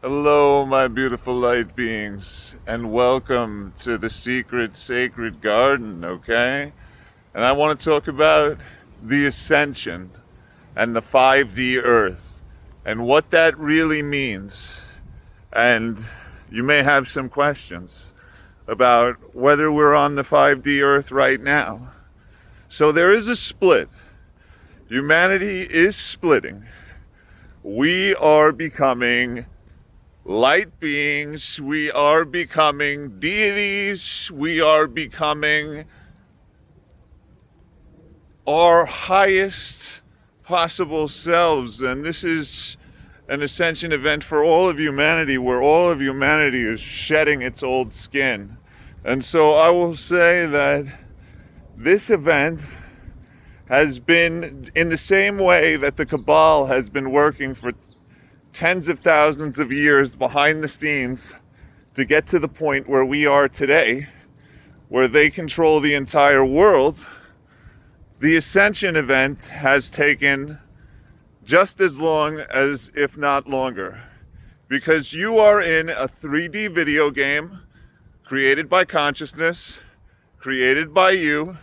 Hello, my beautiful light beings, and welcome to the secret sacred garden, okay? And I want to talk about the ascension and the 5D earth and what that really means. And you may have some questions about whether we're on the 5D earth right now. So there is a split. Humanity is splitting. We are becoming light beings, we are becoming deities, we are becoming our highest possible selves. And this is an ascension event for all of humanity, where all of humanity is shedding its old skin. And so I will say that this event has been in the same way that the Cabal has been working for tens of thousands of years behind the scenes to get to the point where we are today, where they control the entire world. The Ascension event has taken just as long as, if not longer, because you are in a 3D video game created by consciousness, created by you.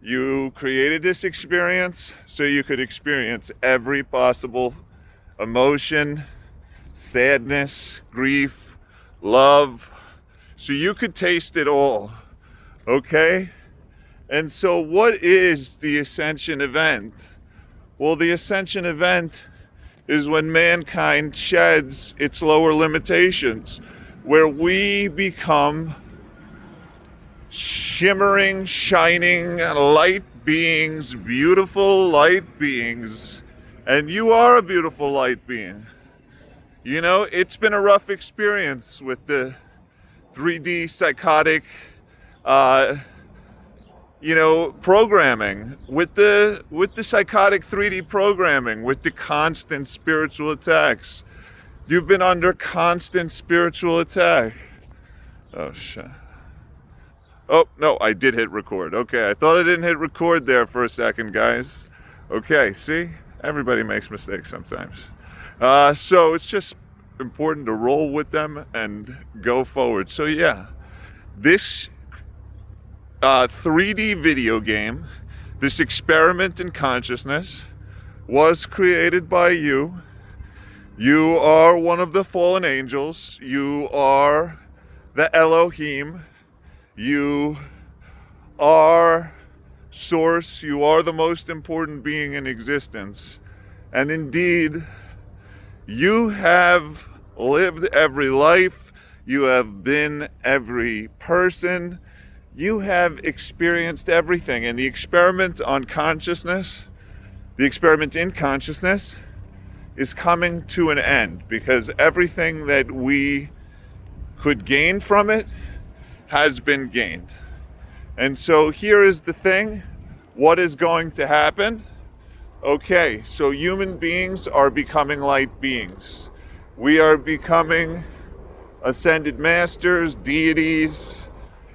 You created this experience so you could experience every possible emotion, sadness, grief, love, so you could taste it all, okay? And so what is the Ascension event? Well, the Ascension event is when mankind sheds its lower limitations, where we become shimmering, shining light beings, beautiful light beings. And you are a beautiful light being. You know, it's been a rough experience with the 3D psychotic, programming, with the psychotic 3D programming, with the constant spiritual attacks. You've been under constant spiritual attack. Oh, shit. Oh, no, I did hit record. Okay, I thought I didn't hit record there for a second, guys. Okay, see? Everybody makes mistakes sometimes. So it's just important to roll with them and go forward. So yeah, this 3D video game, this experiment in consciousness, was created by you. You are one of the fallen angels. You are the Elohim. You are Source. You are the most important being in existence. And indeed, you have lived every life. You have been every person. You have experienced everything. And the experiment on consciousness, the experiment in consciousness, is coming to an end, because everything that we could gain from it has been gained. And so here is the thing. What is going to happen? Okay, so human beings are becoming light beings. We are becoming ascended masters, deities.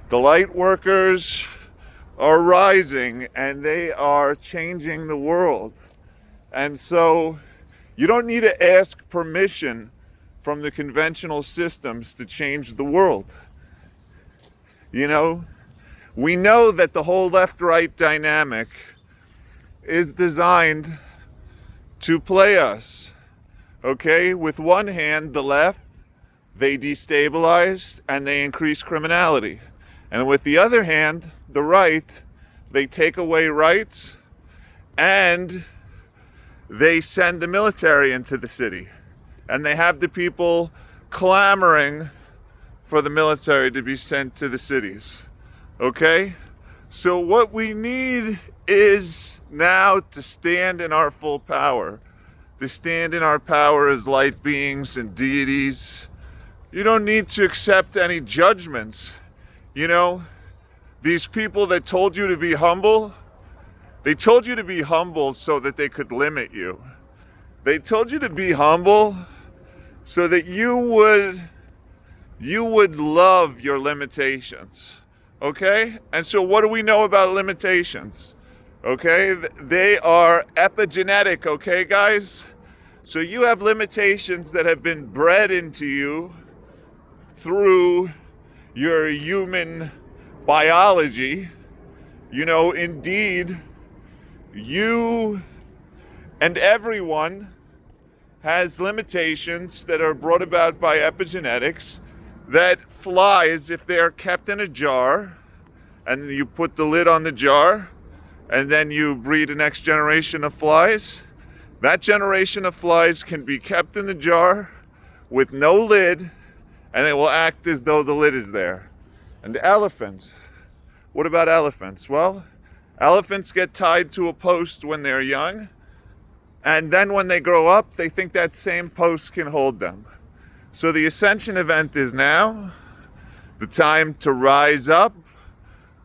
The light workers are rising and they are changing the world. And so you don't need to ask permission from the conventional systems to change the world. You know, we know that the whole left-right dynamic is designed to play us, okay? With one hand, the left, they destabilize and they increase criminality. And with the other hand, the right, they take away rights and they send the military into the city. And they have the people clamoring for the military to be sent to the cities. Okay? So what we need is now to stand in our full power. To stand in our power as light beings and deities. You don't need to accept any judgments. You know, these people that told you to be humble, they told you to be humble so that they could limit you. They told you to be humble so that you would love your limitations, okay? And so what do we know about limitations? Okay, they are epigenetic, okay, guys? So you have limitations that have been bred into you through your human biology. Indeed, you and everyone has limitations that are brought about by epigenetics, that flies, if they are kept in a jar, and you put the lid on the jar, and then you breed a next generation of flies, that generation of flies can be kept in the jar with no lid, and they will act as though the lid is there. And elephants, what about elephants? Well, elephants get tied to a post when they're young, and then when they grow up, they think that same post can hold them. So the ascension event is now, the time to rise up.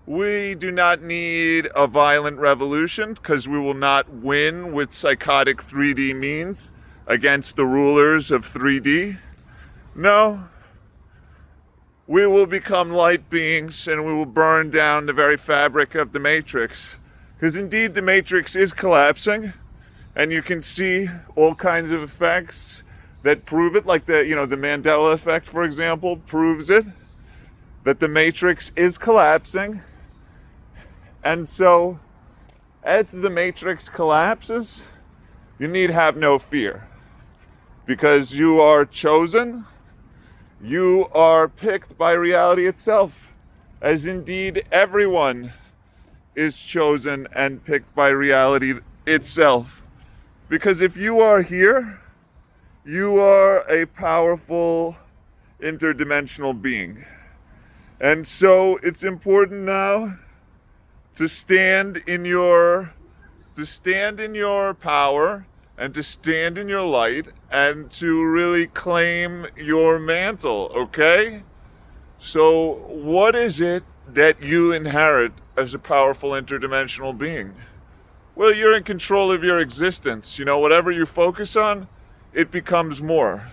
We do not need a violent revolution, because we will not win with psychotic 3D means against the rulers of 3D. No, we will become light beings, and we will burn down the very fabric of the matrix. Because indeed the matrix is collapsing, and you can see all kinds of effects that prove it, like the Mandela effect, for example, proves it, that the matrix is collapsing. And so, as the matrix collapses, you need have no fear, because you are chosen, you are picked by reality itself, as indeed everyone is chosen and picked by reality itself. Because if you are here, you are a powerful interdimensional being. And so it's important now to stand in your power, and to stand in your light, and to really claim your mantle, okay? So what is it that you inherit as a powerful interdimensional being? Well, you're in control of your existence. Whatever you focus on, it becomes more.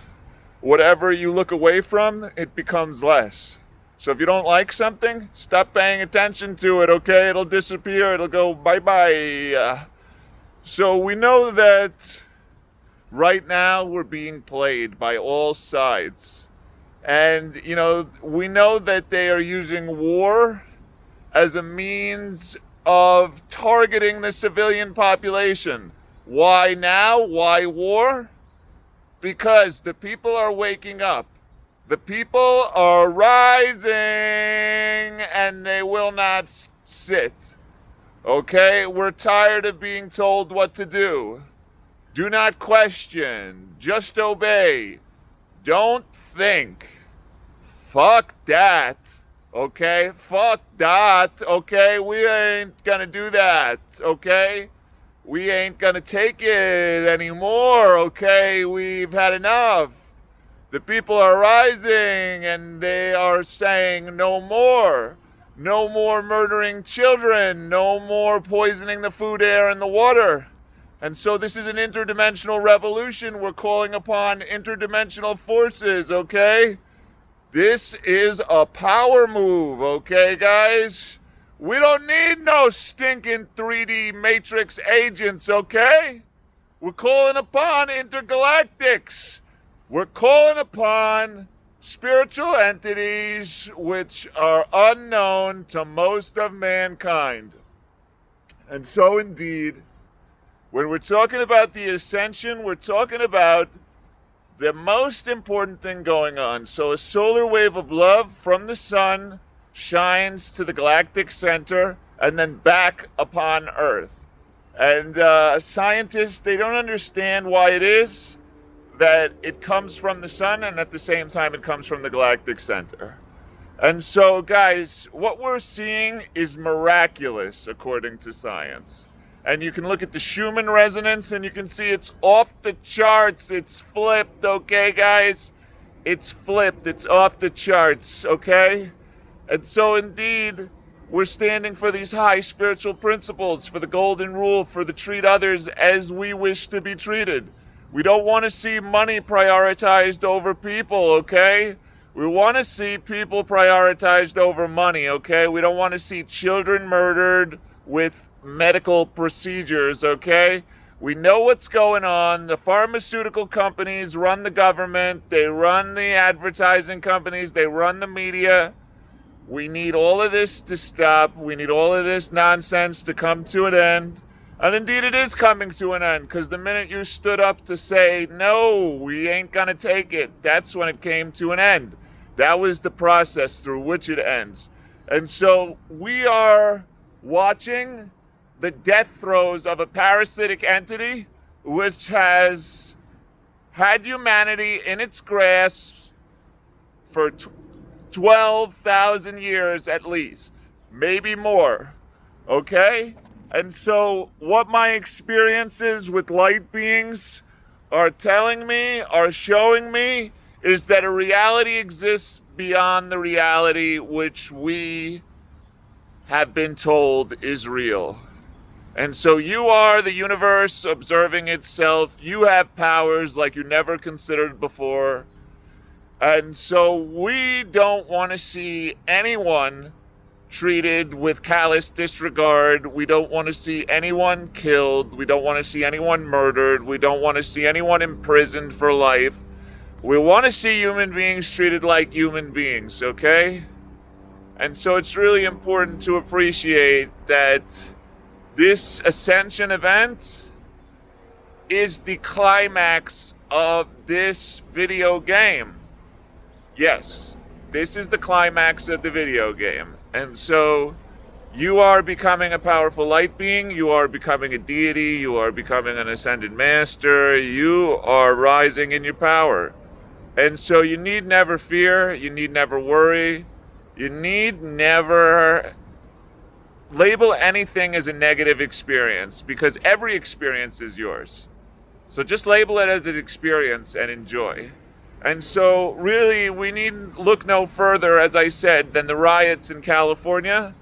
Whatever you look away from, it becomes less. So if you don't like something, stop paying attention to it, okay? It'll disappear, it'll go bye-bye. So we know that right now we're being played by all sides. And, we know that they are using war as a means of targeting the civilian population. Why now? Why war? Because the people are waking up. The people are rising, and they will not sit. Okay? We're tired of being told what to do. Do not question. Just obey. Don't think. Fuck that. Okay? Fuck that. Okay? We ain't gonna do that. Okay? We ain't gonna take it anymore. Okay? We've had enough. The people are rising, and they are saying no more. No more murdering children. No more poisoning the food, air, and the water. And so this is an interdimensional revolution. We're calling upon interdimensional forces, okay? This is a power move, okay, guys? We don't need no stinking 3D matrix agents, okay? We're calling upon intergalactics. We're calling upon spiritual entities which are unknown to most of mankind. And so indeed, when we're talking about the ascension, we're talking about the most important thing going on. So a solar wave of love from the sun shines to the galactic center and then back upon Earth. And scientists, they don't understand why it is that it comes from the sun, and at the same time it comes from the galactic center. And so, guys, what we're seeing is miraculous according to science. And you can look at the Schumann resonance, and you can see it's off the charts. It's flipped, okay, guys? It's flipped. It's off the charts, okay? And so, indeed, we're standing for these high spiritual principles, for the golden rule, for the treat others as we wish to be treated. We don't want to see money prioritized over people, okay? We want to see people prioritized over money, okay? We don't want to see children murdered with medical procedures, okay? We know what's going on. The pharmaceutical companies run the government. They run the advertising companies. They run the media. We need all of this to stop. We need all of this nonsense to come to an end. And indeed it is coming to an end, because the minute you stood up to say, no, we ain't going to take it, that's when it came to an end. That was the process through which it ends. And so we are watching the death throes of a parasitic entity which has had humanity in its grasp for 12,000 years at least, maybe more, okay? And so what my experiences with light beings are telling me, are showing me, is that a reality exists beyond the reality which we have been told is real. And so you are the universe observing itself. You have powers like you never considered before. And so we don't want to see anyone treated with callous disregard. We don't want to see anyone killed. We don't want to see anyone murdered. We don't want to see anyone imprisoned for life. We want to see human beings treated like human beings, okay? And so it's really important to appreciate that this ascension event is the climax of this video game. Yes, this is the climax of the video game. And so you are becoming a powerful light being. You are becoming a deity. You are becoming an ascended master. You are rising in your power. And so you need never fear. You need never worry. You need never label anything as a negative experience, because every experience is yours. So just label it as an experience and enjoy. And so really we need look no further, as I said, than the riots in California,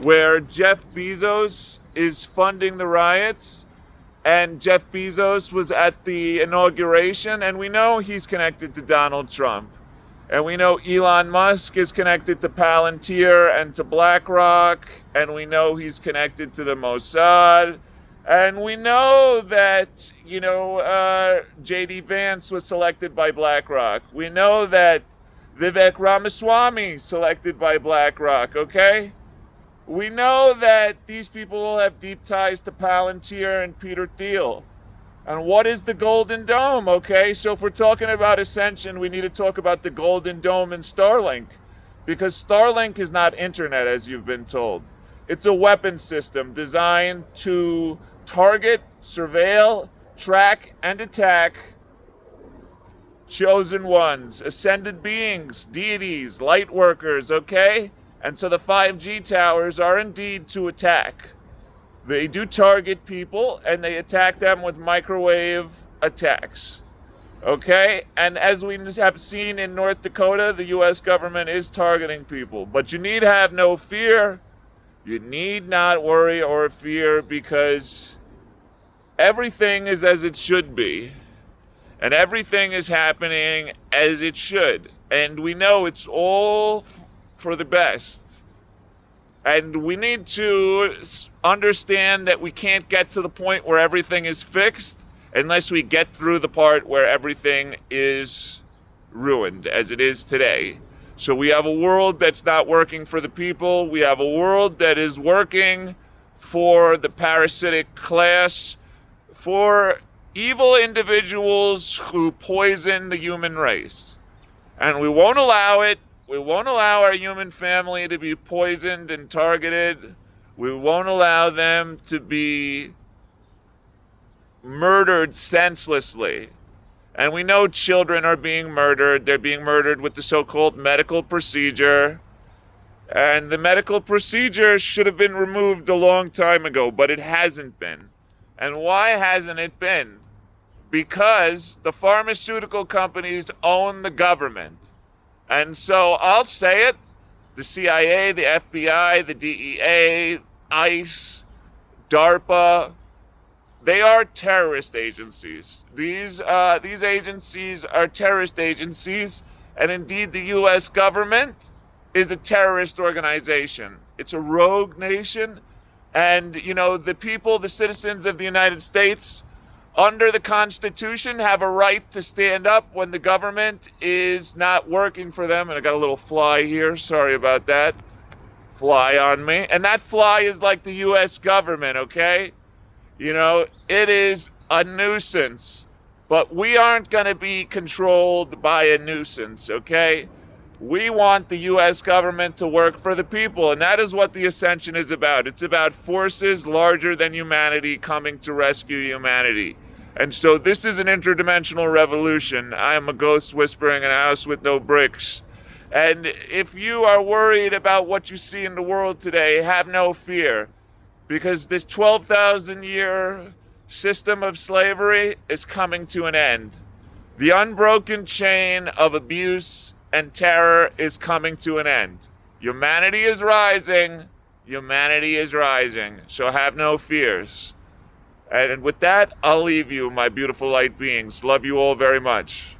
where Jeff Bezos is funding the riots. And Jeff Bezos was at the inauguration, and we know he's connected to Donald Trump. And we know Elon Musk is connected to Palantir and to BlackRock, and we know he's connected to the Mossad. And we know that, J.D. Vance was selected by BlackRock. We know that Vivek Ramaswamy selected by BlackRock, okay? We know that these people all have deep ties to Palantir and Peter Thiel. And what is the Golden Dome, okay? So if we're talking about ascension, we need to talk about the Golden Dome and Starlink. Because Starlink is not internet, as you've been told. It's a weapon system designed to target, surveil, track, and attack chosen ones, ascended beings, deities, light workers, okay? And so the 5G towers are indeed to attack. They do target people, and they attack them with microwave attacks, okay? And as we have seen in North Dakota, the U.S. government is targeting people. But you need have no fear. You need not worry or fear, because everything is as it should be. And everything is happening as it should. And we know it's all for the best. And we need to understand that we can't get to the point where everything is fixed unless we get through the part where everything is ruined, as it is today. So we have a world that's not working for the people. We have a world that is working for the parasitic class, for evil individuals who poison the human race. And we won't allow it. We won't allow our human family to be poisoned and targeted. We won't allow them to be murdered senselessly. And we know children are being murdered. They're being murdered with the so-called medical procedure. And the medical procedure should have been removed a long time ago, but it hasn't been. And why hasn't it been? Because the pharmaceutical companies own the government. And so I'll say it, the CIA, the FBI, the DEA, ICE, DARPA, they are terrorist agencies. These agencies are terrorist agencies, and indeed the U.S. government is a terrorist organization. It's a rogue nation, and the people, the citizens of the United States, under the Constitution, have a right to stand up when the government is not working for them. And I got a little fly here. Sorry about that. Fly on me. And that fly is like the U.S. government, okay? You know, it is a nuisance. But we aren't going to be controlled by a nuisance, okay? We want the U.S. government to work for the people, and that is what the ascension is about. It's about forces larger than humanity coming to rescue humanity. And so this is an interdimensional revolution. I am a ghost whispering in a house with no bricks. And if you are worried about what you see in the world today, have no fear, because this 12,000-year system of slavery is coming to an end. The unbroken chain of abuse and terror is coming to an end. Humanity is rising. Humanity is rising. So have no fears. And with that, I'll leave you, my beautiful light beings. Love you all very much.